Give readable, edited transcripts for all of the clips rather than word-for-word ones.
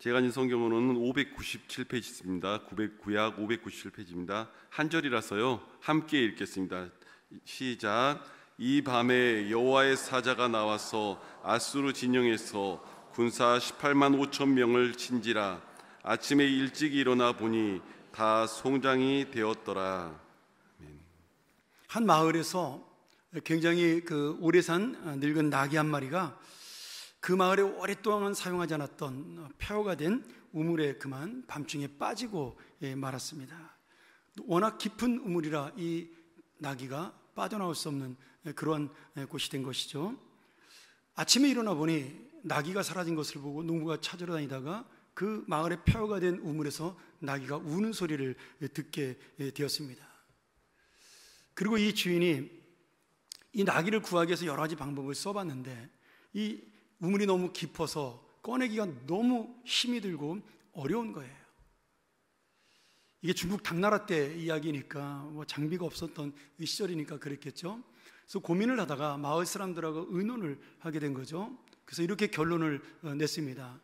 제가 가진 성경으로는 597페이지입니다. 구약 597페이지입니다. 한 절이라서요. 함께 읽겠습니다. 시작. 이 밤에 여호와의 사자가 나와서 아수르 진영에서 군사 18만 5천 명을 친지라. 아침에 일찍 일어나 보니 다 송장이 되었더라. 한 마을에서 굉장히 오래 산 늙은 낙이 한 마리가 그 마을에 오랫동안 사용하지 않았던 폐허가 된 우물에 그만 밤중에 빠지고 말았습니다. 워낙 깊은 우물이라 이 나귀가 빠져나올 수 없는 그런 곳이 된 것이죠. 아침에 일어나 보니 나귀가 사라진 것을 보고 농부가 찾으러 다니다가 그 마을의 폐허가 된 우물에서 나귀가 우는 소리를 듣게 되었습니다. 그리고 이 주인이 이 나귀를 구하기 위해서 여러 가지 방법을 써봤는데 이 우물이 너무 깊어서 꺼내기가 너무 힘이 들고 어려운 거예요. 이게 중국 당나라 때 이야기니까 장비가 없었던 시절이니까 그랬겠죠. 그래서 고민을 하다가 마을 사람들하고 의논을 하게 된 거죠. 그래서 이렇게 결론을 냈습니다.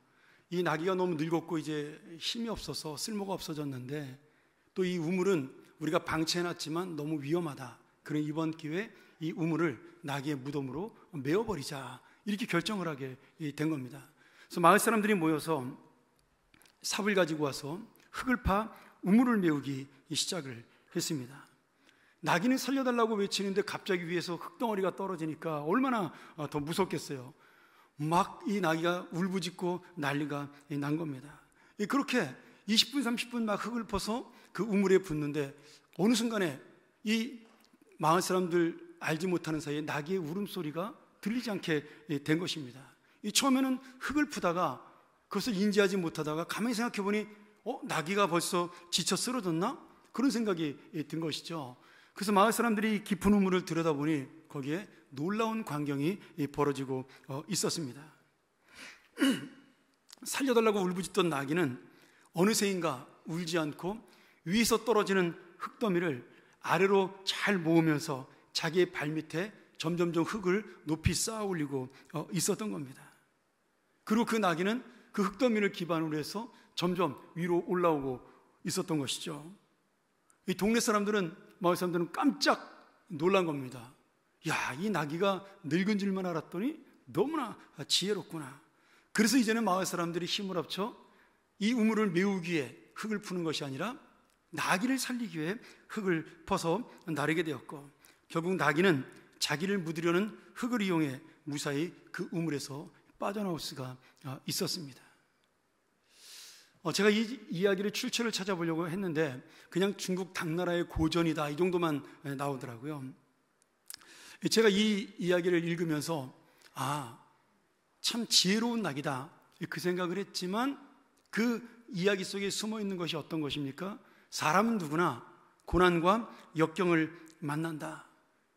이 나귀가 너무 늙었고 이제 힘이 없어서 쓸모가 없어졌는데 또 이 우물은 우리가 방치해놨지만 너무 위험하다. 그럼 이번 기회에 이 우물을 나귀의 무덤으로 메어버리자. 이렇게 결정을 하게 된 겁니다. 그래서 마을 사람들이 모여서 삽을 가지고 와서 흙을 파 우물을 메우기 시작을 했습니다. 나귀는 살려달라고 외치는데 갑자기 위에서 흙덩어리가 떨어지니까 얼마나 더 무섭겠어요. 막 이 나귀가 울부짖고 난리가 난 겁니다. 그렇게 20분 30분 막 흙을 퍼서 그 우물에 붓는데 어느 순간에 이 마을 사람들 알지 못하는 사이에 나귀의 울음소리가 들리지 않게 된 것입니다. 처음에는 흙을 푸다가 그것을 인지하지 못하다가 가만히 생각해 보니 나귀가 벌써 지쳐 쓰러졌나? 그런 생각이 든 것이죠. 그래서 마을 사람들이 깊은 우물을 들여다보니 거기에 놀라운 광경이 벌어지고 있었습니다. 살려달라고 울부짖던 나귀는 어느새인가 울지 않고 위에서 떨어지는 흙더미를 아래로 잘 모으면서 자기의 발밑에 점점점 흙을 높이 쌓아 올리고 있었던 겁니다. 그리고 그 나귀는 그 흙더미를 기반으로 해서 점점 위로 올라오고 있었던 것이죠. 이 동네 사람들은, 마을 사람들은 깜짝 놀란 겁니다. 야, 이 나귀가 늙은 줄만 알았더니 너무나 지혜롭구나. 그래서 이제는 마을 사람들이 힘을 합쳐 이 우물을 메우기 위해 흙을 푸는 것이 아니라 나귀를 살리기 위해 흙을 퍼서 나르게 되었고, 결국 나귀는 자기를 묻으려는 흙을 이용해 무사히 그 우물에서 빠져나올 수가 있었습니다. 제가 이 이야기를 출처를 찾아보려고 했는데 그냥 중국 당나라의 고전이다 이 정도만 나오더라고요. 제가 이 이야기를 읽으면서 참 지혜로운 낙이다 그 생각을 했지만 그 이야기 속에 숨어 있는 것이 어떤 것입니까? 사람은 누구나 고난과 역경을 만난다.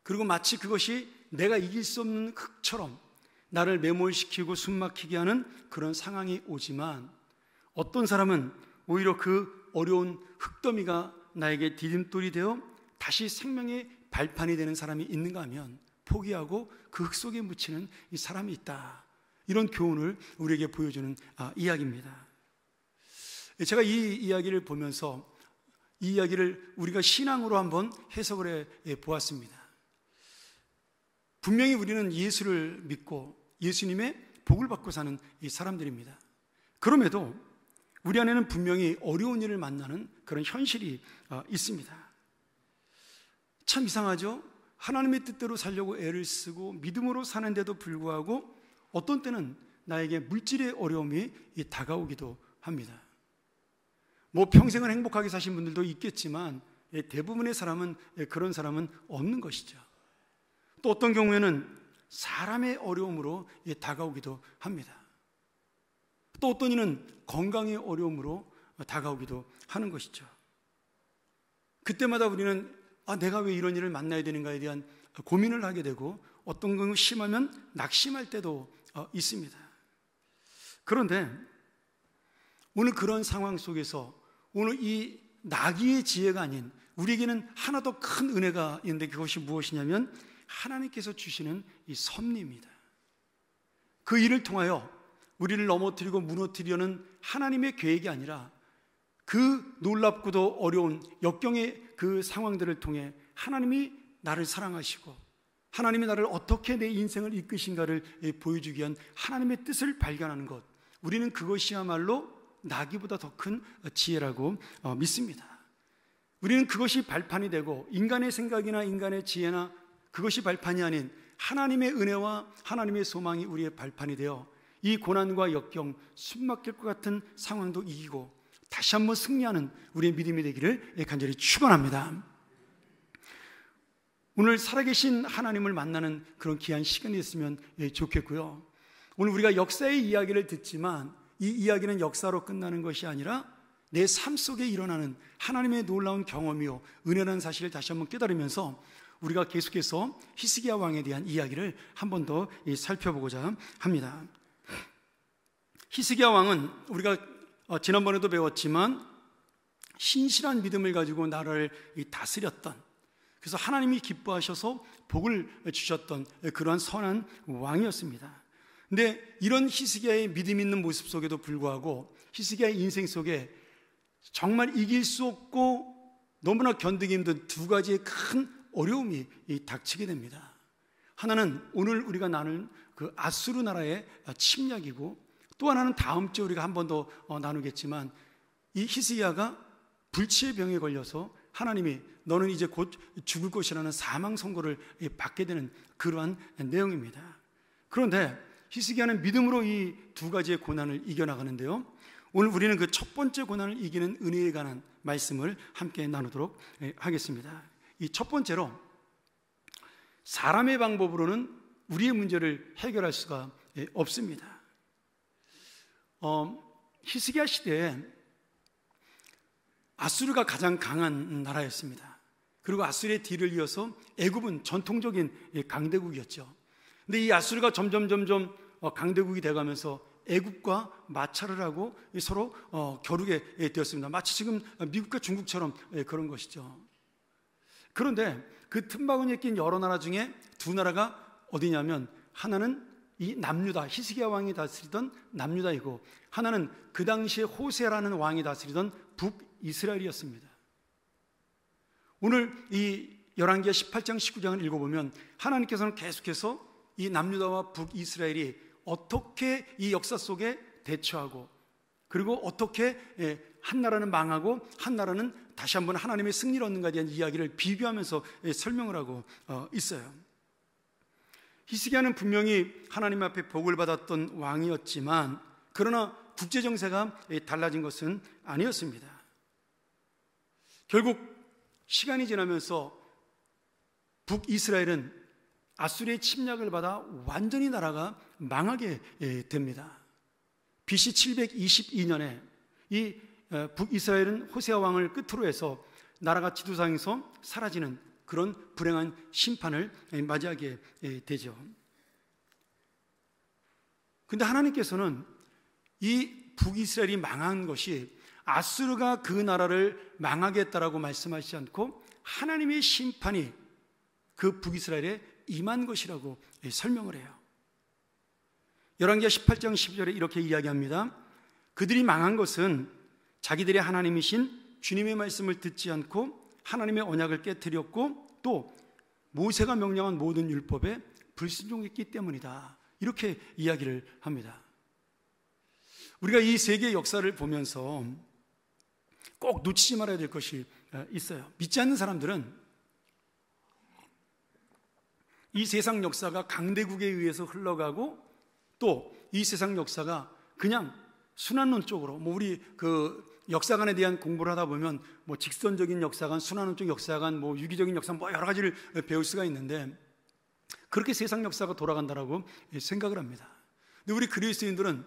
그리고 마치 그것이 내가 이길 수 없는 흙처럼 나를 매몰시키고 숨막히게 하는 그런 상황이 오지만 어떤 사람은 오히려 그 어려운 흙더미가 나에게 디딤돌이 되어 다시 생명의 발판이 되는 사람이 있는가 하면 포기하고 그 흙 속에 묻히는 이 사람이 있다. 이런 교훈을 우리에게 보여주는 이야기입니다. 제가 이 이야기를 보면서 이 이야기를 우리가 신앙으로 한번 해석을 해 보았습니다. 분명히 우리는 예수를 믿고 예수님의 복을 받고 사는 이 사람들입니다. 그럼에도 우리 안에는 분명히 어려운 일을 만나는 그런 현실이 있습니다. 참 이상하죠? 하나님의 뜻대로 살려고 애를 쓰고 믿음으로 사는데도 불구하고 어떤 때는 나에게 물질의 어려움이 다가오기도 합니다. 평생을 행복하게 사신 분들도 있겠지만 대부분의 사람은 그런 사람은 없는 것이죠. 또 어떤 경우에는 사람의 어려움으로 다가오기도 합니다. 또 어떤 이는 건강의 어려움으로 다가오기도 하는 것이죠. 그때마다 우리는 내가 왜 이런 일을 만나야 되는가에 대한 고민을 하게 되고 어떤 경우 심하면 낙심할 때도 있습니다. 그런데 오늘 그런 상황 속에서 오늘 이 나귀의 지혜가 아닌 우리에게는 하나 더 큰 은혜가 있는데 그것이 무엇이냐면 하나님께서 주시는 이 섭리입니다. 그 일을 통하여 우리를 넘어뜨리고 무너뜨리려는 하나님의 계획이 아니라 그 놀랍고도 어려운 역경의 그 상황들을 통해 하나님이 나를 사랑하시고 하나님이 나를 어떻게 내 인생을 이끄신가를 보여주기 위한 하나님의 뜻을 발견하는 것, 우리는 그것이야말로 나기보다 더 큰 지혜라고 믿습니다. 우리는 그것이 발판이 되고 인간의 생각이나 인간의 지혜나 그것이 발판이 아닌 하나님의 은혜와 하나님의 소망이 우리의 발판이 되어 이 고난과 역경, 숨막힐 것 같은 상황도 이기고 다시 한번 승리하는 우리의 믿음이 되기를 간절히 축원합니다. 오늘 살아계신 하나님을 만나는 그런 귀한 시간이 됐으면 좋겠고요. 오늘 우리가 역사의 이야기를 듣지만 이 이야기는 역사로 끝나는 것이 아니라 내 삶 속에 일어나는 하나님의 놀라운 경험이요 은혜라는 사실을 다시 한번 깨달으면서 우리가 계속해서 히스기야 왕에 대한 이야기를 한 번 더 살펴보고자 합니다. 히스기야 왕은 우리가 지난번에도 배웠지만 신실한 믿음을 가지고 나라를 다스렸던, 그래서 하나님이 기뻐하셔서 복을 주셨던 그러한 선한 왕이었습니다. 근데 이런 히스기야의 믿음 있는 모습 속에도 불구하고 히스기야의 인생 속에 정말 이길 수 없고 너무나 견디기 힘든 두 가지의 큰 어려움이 닥치게 됩니다. 하나는 오늘 우리가 나눌 그 아수르 나라의 침략이고, 또 하나는 다음 주에 우리가 한 번 더 나누겠지만 이 히스기야가 불치의 병에 걸려서 하나님이 너는 이제 곧 죽을 것이라는 사망 선고를 받게 되는 그러한 내용입니다. 그런데 히스기야는 믿음으로 이 두 가지의 고난을 이겨나가는데요, 오늘 우리는 그 첫 번째 고난을 이기는 은혜에 관한 말씀을 함께 나누도록 하겠습니다. 이 첫 번째로, 사람의 방법으로는 우리의 문제를 해결할 수가 없습니다. 히스기야 시대에 아수르가 가장 강한 나라였습니다. 그리고 아수르의 뒤를 이어서 애굽은 전통적인 강대국이었죠. 근데 이 아수르가 점점 강대국이 돼가면서 애굽과 마찰을 하고 서로 겨루게 되었습니다. 마치 지금 미국과 중국처럼 그런 것이죠. 그런데 그 틈바구니에 낀 여러 나라 중에 두 나라가 어디냐면, 하나는 이 남유다, 히스기야 왕이 다스리던 남유다이고, 하나는 그 당시에 호세라는 왕이 다스리던 북이스라엘이었습니다. 오늘 이 열왕기하 18장 19장을 읽어보면 하나님께서는 계속해서 이 남유다와 북이스라엘이 어떻게 이 역사 속에 대처하고, 그리고 어떻게 한 나라는 망하고 한 나라는 다시 한번 하나님의 승리를 얻는가에 대한 이야기를 비교하면서 설명을 하고 있어요. 히스기야는 분명히 하나님 앞에 복을 받았던 왕이었지만, 그러나 국제 정세가 달라진 것은 아니었습니다. 결국 시간이 지나면서 북이스라엘은 아수르의 침략을 받아 완전히 나라가 망하게 됩니다. BC 722년에 이 북이스라엘은 호세아 왕을 끝으로 해서 나라가 지도상에서 사라지는 그런 불행한 심판을 맞이하게 되죠. 근데 하나님께서는 이 북이스라엘이 망한 것이 아수르가 그 나라를 망하게 했다라고 말씀하시지 않고 하나님의 심판이 그 북이스라엘에 임한 것이라고 설명을 해요. 열왕기하 18장 12절에 이렇게 이야기합니다. 그들이 망한 것은 자기들의 하나님이신 주님의 말씀을 듣지 않고 하나님의 언약을 깨뜨렸고, 또 모세가 명령한 모든 율법에 불순종했기 때문이다, 이렇게 이야기를 합니다. 우리가 이 세계의 역사를 보면서 꼭 놓치지 말아야 될 것이 있어요. 믿지 않는 사람들은 이 세상 역사가 강대국에 의해서 흘러가고, 또 이 세상 역사가 그냥 순환론 쪽으로, 우리 그 역사관에 대한 공부를 하다 보면 직선적인 역사관, 순환론적 역사관, 유기적인 역사, 여러 가지를 배울 수가 있는데, 그렇게 세상 역사가 돌아간다라고 생각을 합니다. 근데 우리 그리스도인들은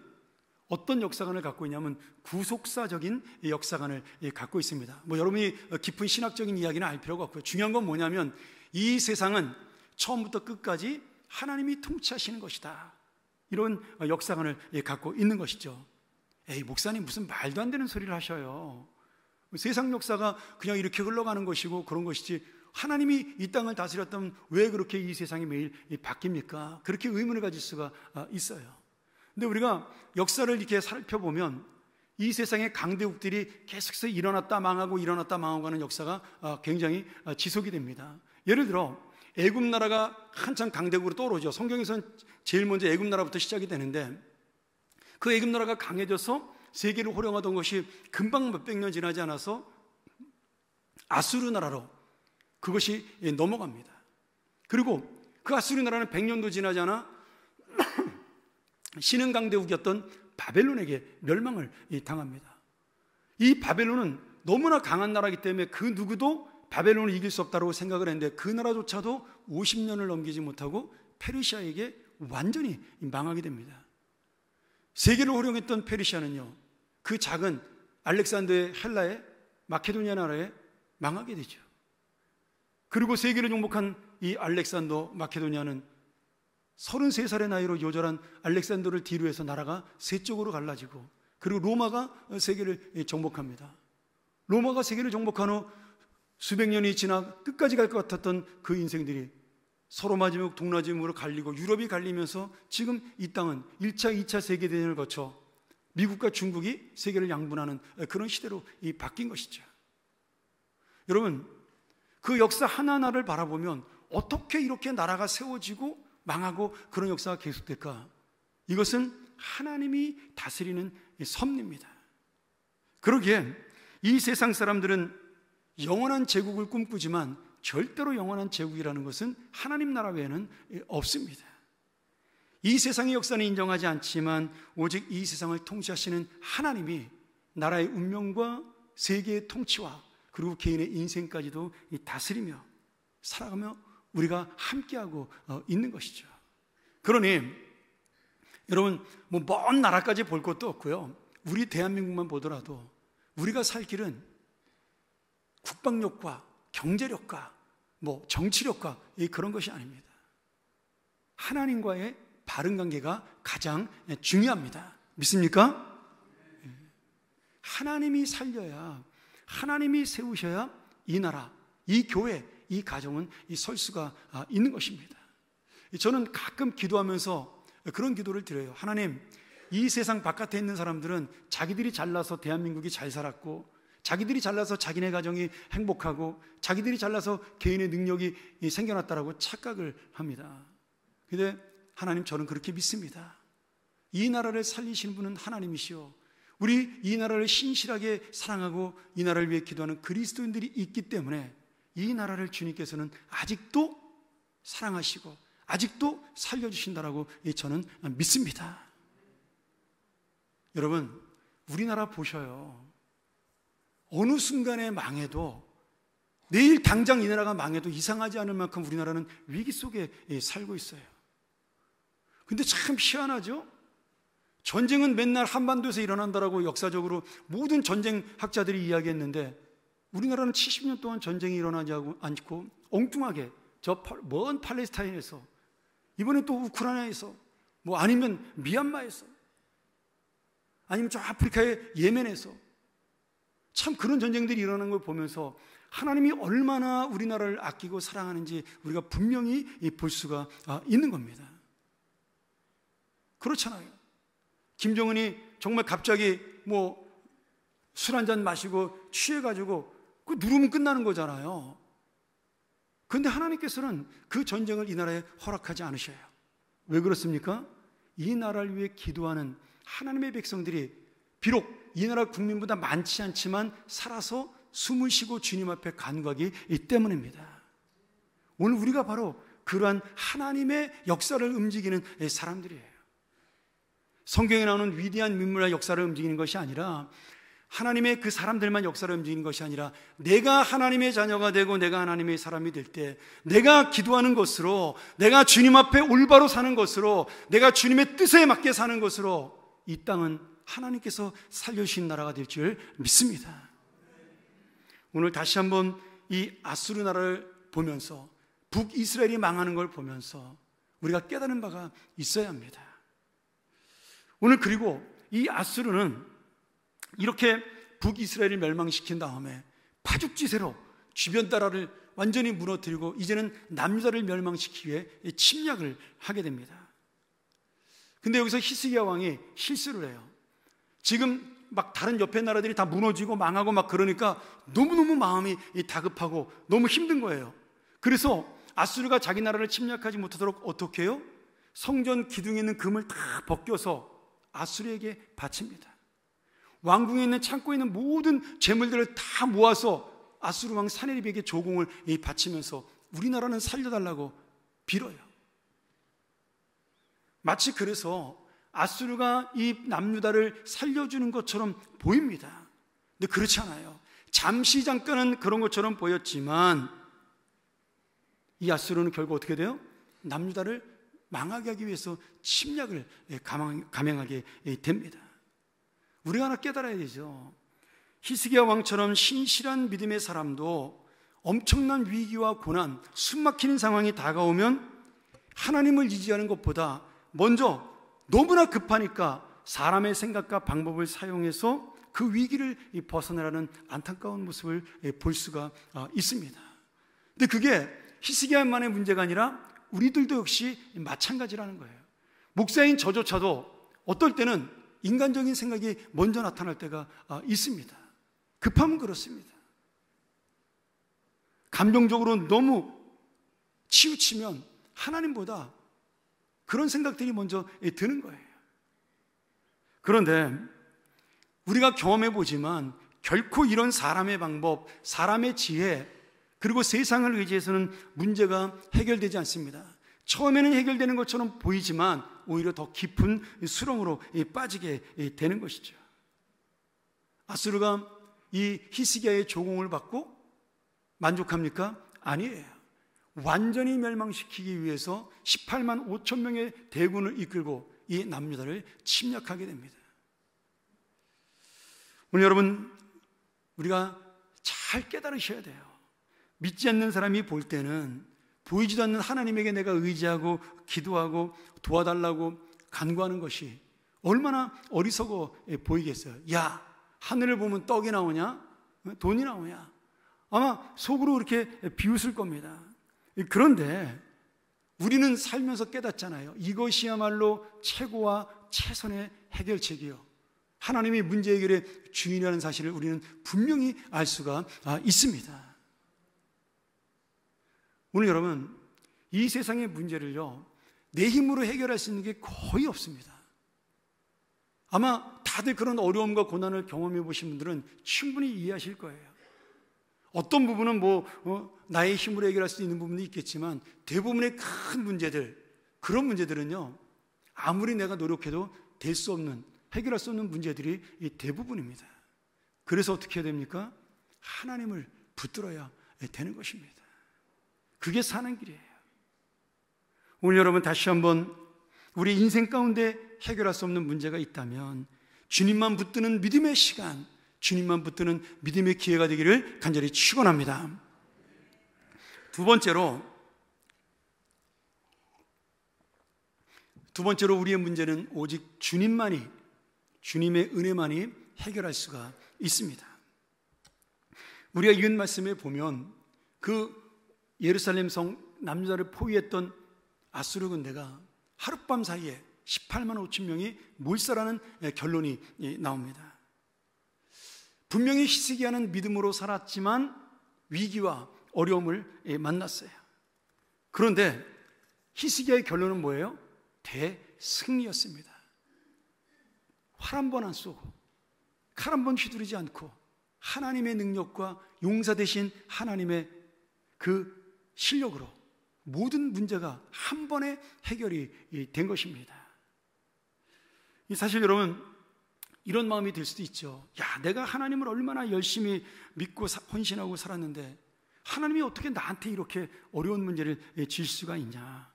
어떤 역사관을 갖고 있냐면 구속사적인 역사관을 갖고 있습니다. 여러분이 깊은 신학적인 이야기는 알 필요가 없고요. 중요한 건 뭐냐면 이 세상은 처음부터 끝까지 하나님이 통치하시는 것이다, 이런 역사관을 갖고 있는 것이죠. 에이, 목사님 무슨 말도 안 되는 소리를 하셔요. 세상 역사가 그냥 이렇게 흘러가는 것이고 그런 것이지, 하나님이 이 땅을 다스렸다면 왜 그렇게 이 세상이 매일 바뀝니까? 그렇게 의문을 가질 수가 있어요. 근데 우리가 역사를 이렇게 살펴보면 이 세상의 강대국들이 계속해서 일어났다 망하고 일어났다 망하고 하는 역사가 굉장히 지속이 됩니다. 예를 들어 애굽 나라가 한참 강대국으로 떠오르죠. 성경에서는 제일 먼저 애굽 나라부터 시작이 되는데, 그 애굽 나라가 강해져서 세계를 호령하던 것이 금방 몇백 년 지나지 않아서 아수르 나라로 그것이 넘어갑니다. 그리고 그 아수르 나라는 100년도 지나지 않아 신흥 강대국이었던 바벨론에게 멸망을 당합니다. 이 바벨론은 너무나 강한 나라이기 때문에 그 누구도 바벨론을 이길 수 없다고 생각을 했는데, 그 나라조차도 50년을 넘기지 못하고 페르시아에게 완전히 망하게 됩니다. 세계를 호령했던 페르시아는요, 그 작은 알렉산더의 헬라의 마케도니아 나라에 망하게 되죠. 그리고 세계를 정복한 이 알렉산더 마케도니아는 33살의 나이로 요절한 알렉산더를 뒤로 해서 나라가 세 쪽으로 갈라지고, 그리고 로마가 세계를 정복합니다. 로마가 세계를 정복한 후 수백 년이 지나 끝까지 갈 것 같았던 그 인생들이 서로 마지막 동라짐으로 갈리고 유럽이 갈리면서 지금 이 땅은 1차, 2차 세계대전을 거쳐 미국과 중국이 세계를 양분하는 그런 시대로 바뀐 것이죠. 여러분, 그 역사 하나하나를 바라보면 어떻게 이렇게 나라가 세워지고 망하고 그런 역사가 계속될까? 이것은 하나님이 다스리는 섭리입니다. 그러기에 이 세상 사람들은 영원한 제국을 꿈꾸지만 절대로 영원한 제국이라는 것은 하나님 나라 외에는 없습니다. 이 세상의 역사는 인정하지 않지만 오직 이 세상을 통치하시는 하나님이 나라의 운명과 세계의 통치와 그리고 개인의 인생까지도 다스리며 살아가며 우리가 함께하고 있는 것이죠. 그러니 여러분, 먼 나라까지 볼 것도 없고요, 우리 대한민국만 보더라도 우리가 살 길은 국방력과 경제력과 정치력과 그런 것이 아닙니다. 하나님과의 바른 관계가 가장 중요합니다. 믿습니까? 하나님이 살려야, 하나님이 세우셔야 이 나라, 이 교회, 이 가정은 설 수가 있는 것입니다. 저는 가끔 기도하면서 그런 기도를 드려요. 하나님, 이 세상 바깥에 있는 사람들은 자기들이 잘나서 대한민국이 잘 살았고, 자기들이 잘나서 자기네 가정이 행복하고, 자기들이 잘나서 개인의 능력이 생겨났다라고 착각을 합니다. 근데 하나님, 저는 그렇게 믿습니다. 이 나라를 살리시는 분은 하나님이시오. 우리 이 나라를 신실하게 사랑하고 이 나라를 위해 기도하는 그리스도인들이 있기 때문에 이 나라를 주님께서는 아직도 사랑하시고 아직도 살려주신다라고 저는 믿습니다. 여러분, 우리나라 보셔요. 어느 순간에 망해도, 내일 당장 이 나라가 망해도 이상하지 않을 만큼 우리나라는 위기 속에 살고 있어요. 근데 참 희한하죠? 전쟁은 맨날 한반도에서 일어난다라고 역사적으로 모든 전쟁학자들이 이야기했는데, 우리나라는 70년 동안 전쟁이 일어나지 않고 엉뚱하게 저 먼 팔레스타인에서, 이번에 또 우크라이나에서, 아니면 미얀마에서, 아니면 저 아프리카의 예멘에서 참 그런 전쟁들이 일어나는 걸 보면서 하나님이 얼마나 우리나라를 아끼고 사랑하는지 우리가 분명히 볼 수가 있는 겁니다. 그렇잖아요. 김정은이 정말 갑자기 술 한잔 마시고 취해가지고 그 누르면 끝나는 거잖아요. 그런데 하나님께서는 그 전쟁을 이 나라에 허락하지 않으셔요. 왜 그렇습니까? 이 나라를 위해 기도하는 하나님의 백성들이 비록 이 나라 국민보다 많지 않지만 살아서 숨을 쉬고 주님 앞에 간구하기 때문입니다. 오늘 우리가 바로 그러한 하나님의 역사를 움직이는 사람들이에요. 성경에 나오는 위대한 인물의 역사를 움직이는 것이 아니라, 하나님의 그 사람들만 역사를 움직이는 것이 아니라, 내가 하나님의 자녀가 되고 내가 하나님의 사람이 될 때 내가 기도하는 것으로, 내가 주님 앞에 올바로 사는 것으로, 내가 주님의 뜻에 맞게 사는 것으로 이 땅은 하나님께서 살려주신 나라가 될 줄 믿습니다. 오늘 다시 한번 이 아수르 나라를 보면서, 북이스라엘이 망하는 걸 보면서 우리가 깨달은 바가 있어야 합니다. 오늘 그리고 이 아수르는 이렇게 북이스라엘을 멸망시킨 다음에 파죽지세로 주변 나라를 완전히 무너뜨리고 이제는 남유다를 멸망시키기 위해 침략을 하게 됩니다. 근데 여기서 히스기야 왕이 실수를 해요. 지금 막 다른 옆에 나라들이 다 무너지고 망하고 막 그러니까 너무너무 마음이 다급하고 너무 힘든 거예요. 그래서 아수르가 자기 나라를 침략하지 못하도록 어떻게 해요? 성전 기둥에 있는 금을 다 벗겨서 아수르에게 바칩니다. 왕궁에 있는 창고에 있는 모든 재물들을 다 모아서 아수르 왕 사네립에게 조공을 바치면서 우리나라는 살려달라고 빌어요. 마치 그래서 아수르가 이 남유다를 살려주는 것처럼 보입니다. 근데 그렇지 않아요. 잠시 잠깐은 그런 것처럼 보였지만 이 아수르는 결국 어떻게 돼요? 남유다를 망하게 하기 위해서 침략을 감행하게 됩니다. 우리가 하나 깨달아야 되죠. 히스기야 왕처럼 신실한 믿음의 사람도 엄청난 위기와 고난, 숨막히는 상황이 다가오면 하나님을 의지하는 것보다 먼저 너무나 급하니까 사람의 생각과 방법을 사용해서 그 위기를 벗어나라는 안타까운 모습을 볼 수가 있습니다. 근데 그게 히스기야만의 문제가 아니라 우리들도 역시 마찬가지라는 거예요. 목사인 저조차도 어떨 때는 인간적인 생각이 먼저 나타날 때가 있습니다. 급하면 그렇습니다. 감정적으로 너무 치우치면 하나님보다 그런 생각들이 먼저 드는 거예요. 그런데 우리가 경험해 보지만 결코 이런 사람의 방법, 사람의 지혜, 그리고 세상을 의지해서는 문제가 해결되지 않습니다. 처음에는 해결되는 것처럼 보이지만 오히려 더 깊은 수렁으로 빠지게 되는 것이죠. 아수르가 이 히스기야의 조공을 받고 만족합니까? 아니에요. 완전히 멸망시키기 위해서 18만 5천 명의 대군을 이끌고 이 남유다를 침략하게 됩니다. 오늘 여러분, 우리가 잘 깨달으셔야 돼요. 믿지 않는 사람이 볼 때는 보이지도 않는 하나님에게 내가 의지하고 기도하고 도와달라고 간구하는 것이 얼마나 어리석어 보이겠어요. 야, 하늘을 보면 떡이 나오냐? 돈이 나오냐? 아마 속으로 그렇게 비웃을 겁니다. 그런데 우리는 살면서 깨닫잖아요. 이것이야말로 최고와 최선의 해결책이요, 하나님이 문제 해결의 주인이라는 사실을 우리는 분명히 알 수가 있습니다. 오늘 여러분, 이 세상의 문제를요, 내 힘으로 해결할 수 있는 게 거의 없습니다. 아마 다들 그런 어려움과 고난을 경험해 보신 분들은 충분히 이해하실 거예요. 어떤 부분은 나의 힘으로 해결할 수 있는 부분도 있겠지만 대부분의 큰 문제들, 그런 문제들은요, 아무리 내가 노력해도 될 수 없는, 해결할 수 없는 문제들이 대부분입니다. 그래서 어떻게 해야 됩니까? 하나님을 붙들어야 되는 것입니다. 그게 사는 길이에요. 오늘 여러분, 다시 한번 우리 인생 가운데 해결할 수 없는 문제가 있다면 주님만 붙드는 믿음의 시간, 주님만 붙드는 믿음의 기회가 되기를 간절히 축원합니다. 두 번째로 우리의 문제는 오직 주님만이, 주님의 은혜만이 해결할 수가 있습니다. 우리가 읽은 말씀에 보면 그 예루살렘 성 남유다를 포위했던 아수르 군대가 하룻밤 사이에 18만 5천 명이 몰살하는 결론이 나옵니다. 분명히 히스기야는 믿음으로 살았지만 위기와 어려움을 만났어요. 그런데 히스기야의 결론은 뭐예요? 대승리였습니다. 활 한 번 안 쏘고 칼 한 번 휘두르지 않고 하나님의 능력과 용사 되신 하나님의 그 실력으로 모든 문제가 한 번에 해결이 된 것입니다. 사실 여러분, 이런 마음이 들 수도 있죠. 야, 내가 하나님을 얼마나 열심히 믿고 헌신하고 살았는데 하나님이 어떻게 나한테 이렇게 어려운 문제를 줄 수가 있냐,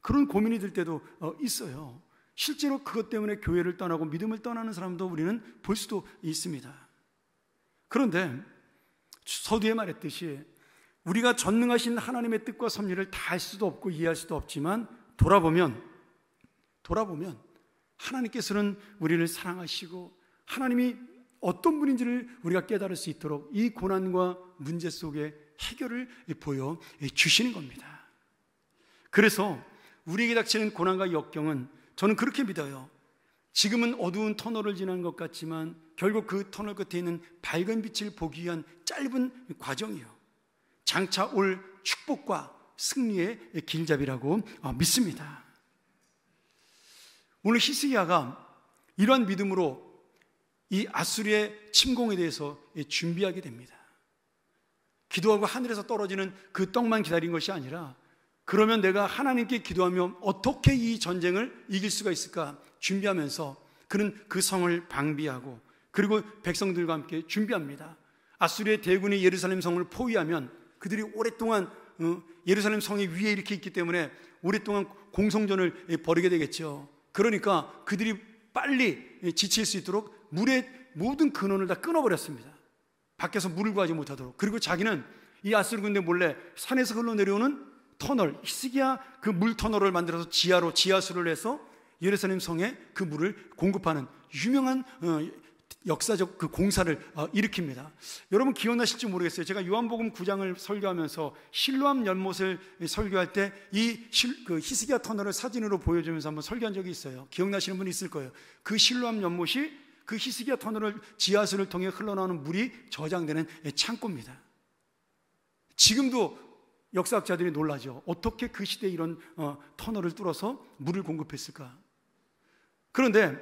그런 고민이 들 때도 있어요. 실제로 그것 때문에 교회를 떠나고 믿음을 떠나는 사람도 우리는 볼 수도 있습니다. 그런데 서두에 말했듯이 우리가 전능하신 하나님의 뜻과 섭리를 다 알 수도 없고 이해할 수도 없지만 돌아보면 하나님께서는 우리를 사랑하시고 하나님이 어떤 분인지를 우리가 깨달을 수 있도록 이 고난과 문제 속에 해결을 보여주시는 겁니다. 그래서 우리에게 닥치는 고난과 역경은 저는 그렇게 믿어요. 지금은 어두운 터널을 지난 것 같지만 결국 그 터널 끝에 있는 밝은 빛을 보기 위한 짧은 과정이요, 장차 올 축복과 승리의 길잡이라고 믿습니다. 오늘 히스기야가 이러한 믿음으로 이 아수르의 침공에 대해서 준비하게 됩니다. 기도하고 하늘에서 떨어지는 그 떡만 기다린 것이 아니라, 그러면 내가 하나님께 기도하며 어떻게 이 전쟁을 이길 수가 있을까 준비하면서 그는 그 성을 방비하고 그리고 백성들과 함께 준비합니다. 아수르의 대군이 예루살렘 성을 포위하면 그들이 오랫동안 예루살렘 성이 위에 이렇게 있기 때문에 오랫동안 공성전을 벌이게 되겠죠. 그러니까 그들이 빨리 지칠 수 있도록 물의 모든 근원을 다 끊어버렸습니다. 밖에서 물을 구하지 못하도록. 그리고 자기는 이 아수르 군대 몰래 산에서 흘러내려오는 터널, 히스기야 그 물 터널을 만들어서 지하로 지하수를 해서 예루살렘 성에 그 물을 공급하는 유명한 역사적 그 공사를 일으킵니다. 여러분 기억나실지 모르겠어요. 제가 요한복음 9장을 설교하면서 실로암 연못을 설교할 때 이 그 히스기야 터널을 사진으로 보여주면서 한번 설교한 적이 있어요. 기억나시는 분이 있을 거예요. 그 실로암 연못이 그 히스기야 터널을 지하수를 통해 흘러나오는 물이 저장되는 창고입니다. 지금도 역사학자들이 놀라죠. 어떻게 그 시대에 이런 터널을 뚫어서 물을 공급했을까? 그런데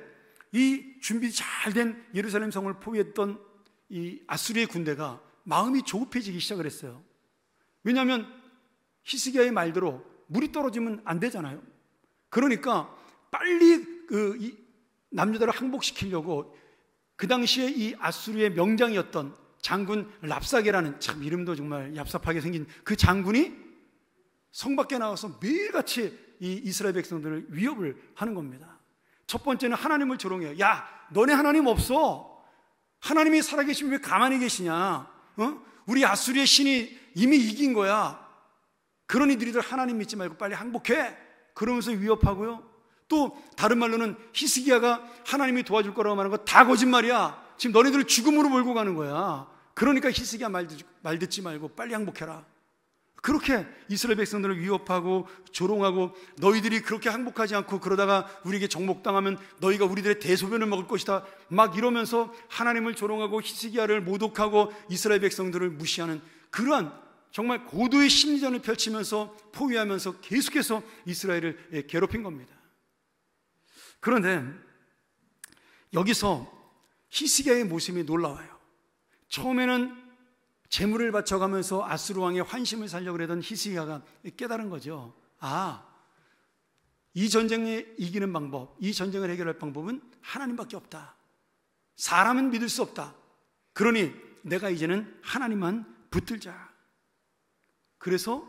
이 준비 잘 된 예루살렘 성을 포위했던 이 아수르의 군대가 마음이 조급해지기 시작을 했어요. 왜냐하면 히스기야의 말대로 물이 떨어지면 안 되잖아요. 그러니까 빨리 이 남유다를 항복시키려고 그 당시에 이 아수르의 명장이었던 장군 랍사게라는, 참 이름도 정말 얍삽하게 생긴 그 장군이 성 밖에 나와서 매일같이 이 이스라엘 백성들을 위협을 하는 겁니다. 첫 번째는 하나님을 조롱해요. 야, 너네 하나님 없어. 하나님이 살아계시면 왜 가만히 계시냐? 우리 아수르의 신이 이미 이긴 거야. 그러니 너희들 하나님 믿지 말고 빨리 항복해. 그러면서 위협하고요. 또 다른 말로는 히스기야가 하나님이 도와줄 거라고 말하는 거 다 거짓말이야. 지금 너네들을 죽음으로 몰고 가는 거야. 그러니까 히스기야 말 듣지 말고 빨리 항복해라. 그렇게 이스라엘 백성들을 위협하고 조롱하고, 너희들이 그렇게 항복하지 않고 그러다가 우리에게 정복당하면 너희가 우리들의 대소변을 먹을 것이다, 막 이러면서 하나님을 조롱하고 히스기야를 모독하고 이스라엘 백성들을 무시하는 그러한 정말 고도의 심리전을 펼치면서 포위하면서 계속해서 이스라엘을 괴롭힌 겁니다. 그런데 여기서 히스기야의 모습이 놀라워요. 처음에는 재물을 바쳐가면서 아수르 왕의 환심을 살려고 그러던 히스기야가 깨달은 거죠. 아, 이 전쟁에 이기는 방법, 이 전쟁을 해결할 방법은 하나님밖에 없다. 사람은 믿을 수 없다. 그러니 내가 이제는 하나님만 붙들자. 그래서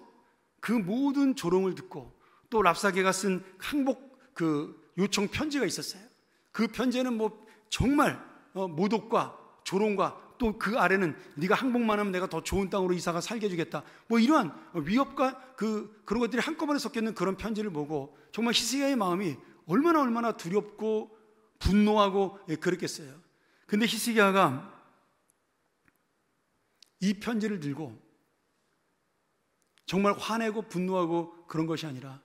그 모든 조롱을 듣고, 또 랍사게가 쓴 항복 그 요청 편지가 있었어요. 그 편지에는 뭐 정말 모독과 조롱과, 또 그 아래는 네가 항복만 하면 내가 더 좋은 땅으로 이사가 살게 해주겠다, 뭐 이러한 위협과 그런 것들이 한꺼번에 섞여 있는 그런 편지를 보고 정말 히스기야의 마음이 얼마나 두렵고 분노하고 그랬겠어요. 근데 히스기야가 이 편지를 들고 정말 화내고 분노하고 그런 것이 아니라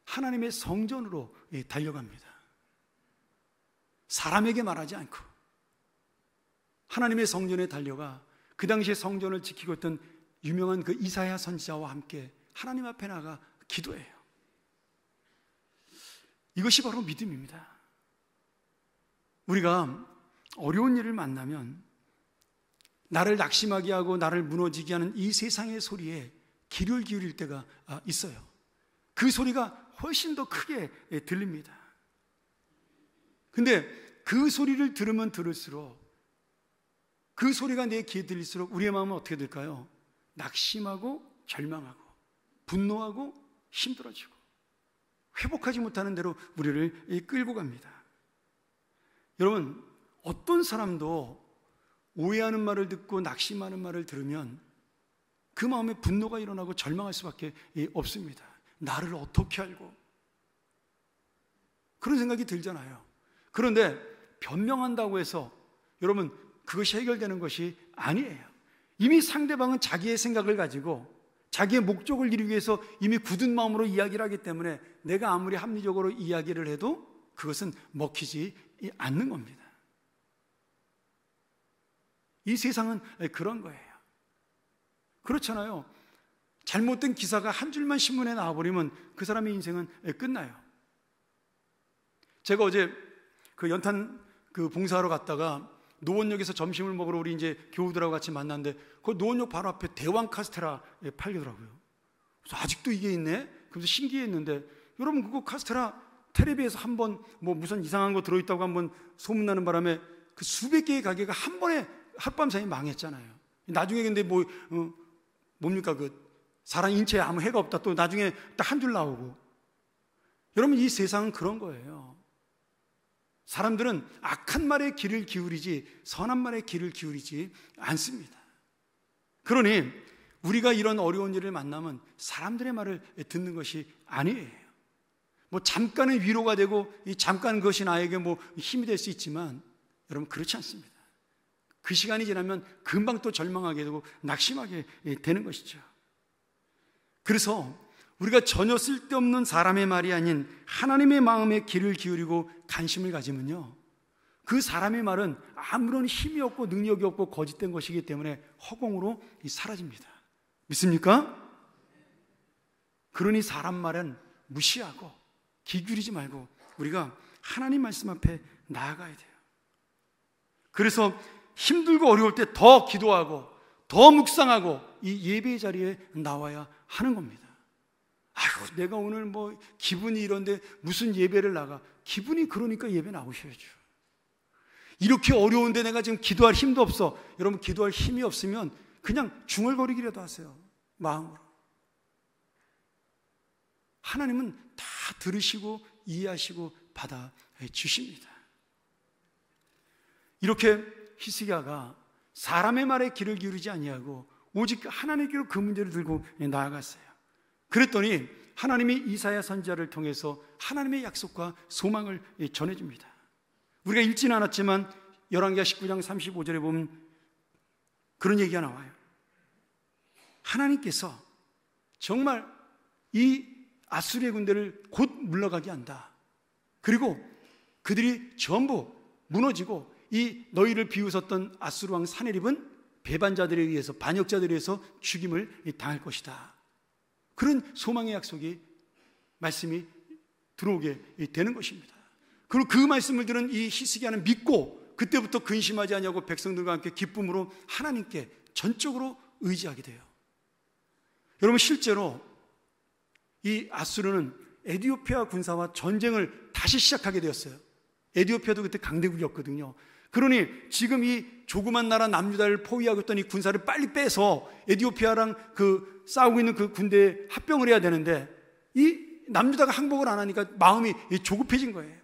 하나님의 성전으로 달려갑니다. 사람에게 말하지 않고 하나님의 성전에 달려가 그 당시에 성전을 지키고 있던 유명한 그 이사야 선지자와 함께 하나님 앞에 나가 기도해요. 이것이 바로 믿음입니다. 우리가 어려운 일을 만나면 나를 낙심하게 하고 나를 무너지게 하는 이 세상의 소리에 귀를 기울일 때가 있어요. 그 소리가 훨씬 더 크게 들립니다. 근데 그 소리를 들으면 들을수록, 그 소리가 내 귀에 들릴수록 우리의 마음은 어떻게 될까요? 낙심하고 절망하고 분노하고 힘들어지고 회복하지 못하는 대로 우리를 끌고 갑니다. 여러분, 어떤 사람도 오해하는 말을 듣고 낙심하는 말을 들으면 그 마음에 분노가 일어나고 절망할 수밖에 없습니다. 나를 어떻게 알고, 그런 생각이 들잖아요. 그런데 변명한다고 해서 여러분 그것이 해결되는 것이 아니에요. 이미 상대방은 자기의 생각을 가지고 자기의 목적을 이루기 위해서 이미 굳은 마음으로 이야기를 하기 때문에 내가 아무리 합리적으로 이야기를 해도 그것은 먹히지 않는 겁니다. 이 세상은 그런 거예요. 그렇잖아요. 잘못된 기사가 한 줄만 신문에 나와버리면 그 사람의 인생은 끝나요. 제가 어제 그 연탄 그 봉사하러 갔다가 노원역에서 점심을 먹으러 우리 이제 교우들하고 같이 만났는데 그 노원역 바로 앞에 대왕 카스테라 팔더라고요. 그래서 아직도 이게 있네? 그래서 신기했는데, 여러분 그거 카스테라 텔레비에서 한번 뭐 무슨 이상한 거 들어있다고 한번 소문나는 바람에 그 수백 개의 가게가 한 번에 하룻밤 사이에 망했잖아요. 나중에 근데 뭡니까 그 사람 인체에 아무 해가 없다 또 나중에 딱 한 줄 나오고. 여러분 이 세상은 그런 거예요. 사람들은 악한 말에 귀를 기울이지 선한 말에 귀를 기울이지 않습니다. 그러니 우리가 이런 어려운 일을 만나면 사람들의 말을 듣는 것이 아니에요. 뭐 잠깐의 위로가 되고 이 잠깐 그것이 나에게 뭐 힘이 될 수 있지만 여러분 그렇지 않습니다. 그 시간이 지나면 금방 또 절망하게 되고 낙심하게 되는 것이죠. 그래서 우리가 전혀 쓸데없는 사람의 말이 아닌 하나님의 마음에 귀를 기울이고 관심을 가지면요, 그 사람의 말은 아무런 힘이 없고 능력이 없고 거짓된 것이기 때문에 허공으로 사라집니다. 믿습니까? 그러니 사람 말은 무시하고 귀 기울이지 말고 우리가 하나님 말씀 앞에 나아가야 돼요. 그래서 힘들고 어려울 때 더 기도하고 더 묵상하고 이 예배의 자리에 나와야 하는 겁니다. 아이고 내가 오늘 뭐 기분이 이런데 무슨 예배를 나가. 기분이 그러니까 예배 나오셔야죠. 이렇게 어려운데 내가 지금 기도할 힘도 없어. 여러분 기도할 힘이 없으면 그냥 중얼거리기라도 하세요. 마음으로. 하나님은 다 들으시고 이해하시고 받아 주십니다. 이렇게 히스기야가 사람의 말에 귀를 기울이지 아니하고 오직 하나님께로 그 문제를 들고 나아갔어요. 그랬더니 하나님이 이사야 선지자를 통해서 하나님의 약속과 소망을 전해줍니다. 우리가 읽지는 않았지만 열왕기하 19장 35절에 보면 그런 얘기가 나와요. 하나님께서 정말 이 아수리의 군대를 곧 물러가게 한다. 그리고 그들이 전부 무너지고 이 너희를 비웃었던 아수르 왕 사네립은 배반자들에 의해서 반역자들에 의해서 죽임을 당할 것이다. 그런 소망의 약속이 말씀이 들어오게 되는 것입니다. 그리고 그 말씀을 들은 이 히스기야는 믿고 그때부터 근심하지 아니하고 백성들과 함께 기쁨으로 하나님께 전적으로 의지하게 돼요. 여러분 실제로 이 아수르는 에디오피아 군사와 전쟁을 다시 시작하게 되었어요. 에디오피아도 그때 강대국이었거든요. 그러니 지금 이 조그만 나라 남유다를 포위하고 있던 이 군사를 빨리 빼서 에디오피아랑 그 싸우고 있는 그 군대에 합병을 해야 되는데 이 남유다가 항복을 안 하니까 마음이 조급해진 거예요.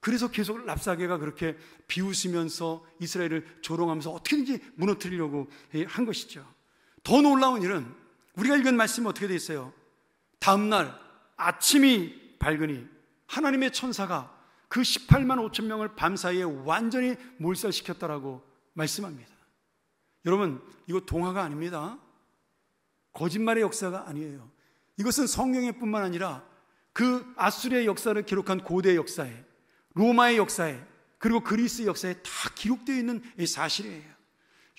그래서 계속 랍사게가 그렇게 비웃으면서 이스라엘을 조롱하면서 어떻게든지 무너뜨리려고 한 것이죠. 더 놀라운 일은 우리가 읽은 말씀이 어떻게 되어 있어요? 다음 날 아침이 밝으니 하나님의 천사가 그 18만 5천 명을 밤사이에 완전히 몰살시켰다라고 말씀합니다. 여러분 이거 동화가 아닙니다. 거짓말의 역사가 아니에요. 이것은 성경의 뿐만 아니라 그 아수리의 역사를 기록한 고대 역사에, 로마의 역사에, 그리고 그리스 역사에 다 기록되어 있는 사실이에요.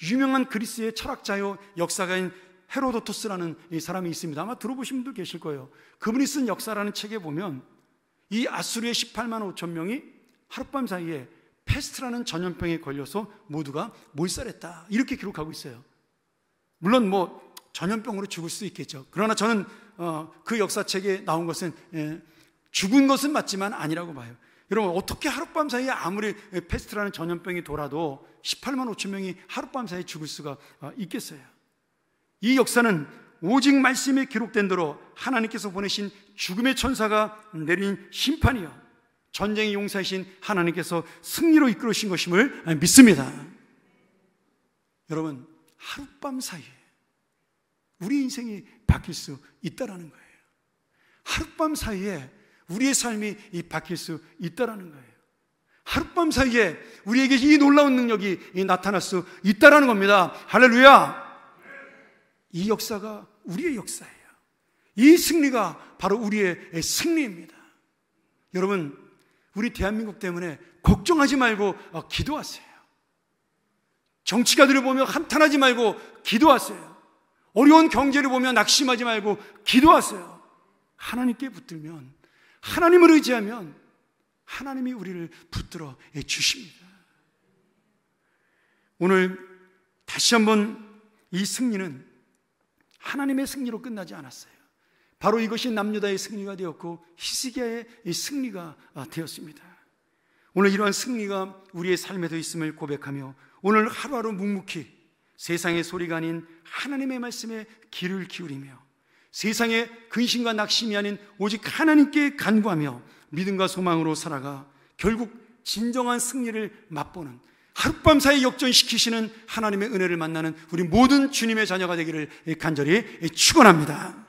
유명한 그리스의 철학자요 역사가인 헤로도토스라는 이 사람이 있습니다. 아마 들어보신 분들 계실 거예요. 그분이 쓴 역사라는 책에 보면 이 아수르의 18만 5천 명이 하룻밤 사이에 패스트라는 전염병에 걸려서 모두가 몰살했다, 이렇게 기록하고 있어요. 물론 뭐 전염병으로 죽을 수 있겠죠. 그러나 저는 그 역사책에 나온 것은 죽은 것은 맞지만 아니라고 봐요. 여러분 어떻게 하룻밤 사이에 아무리 패스트라는 전염병이 돌아도 18만 5천 명이 하룻밤 사이에 죽을 수가 있겠어요. 이 역사는 오직 말씀에 기록된 대로 하나님께서 보내신 죽음의 천사가 내린 심판이요 전쟁의 용사이신 하나님께서 승리로 이끌으신 것임을 믿습니다. 여러분 하룻밤 사이에 우리 인생이 바뀔 수 있다는 거예요. 하룻밤 사이에 우리의 삶이 바뀔 수 있다는 거예요. 하룻밤 사이에 우리에게 이 놀라운 능력이 나타날 수 있다는 겁니다. 할렐루야. 이 역사가 우리의 역사예요. 이 승리가 바로 우리의 승리입니다. 여러분, 우리 대한민국 때문에 걱정하지 말고 기도하세요. 정치가들을 보며 한탄하지 말고 기도하세요. 어려운 경제를 보며 낙심하지 말고 기도하세요. 하나님께 붙들면, 하나님을 의지하면 하나님이 우리를 붙들어 주십니다. 오늘 다시 한번 이 승리는 하나님의 승리로 끝나지 않았어요. 바로 이것이 남유다의 승리가 되었고 히스기야의 승리가 되었습니다. 오늘 이러한 승리가 우리의 삶에도 있음을 고백하며 오늘 하루하루 묵묵히 세상의 소리가 아닌 하나님의 말씀에 귀를 기울이며 세상의 근심과 낙심이 아닌 오직 하나님께 간구하며 믿음과 소망으로 살아가 결국 진정한 승리를 맛보는, 하룻밤 사이 역전시키시는 하나님의 은혜를 만나는 우리 모든 주님의 자녀가 되기를 간절히 축원합니다.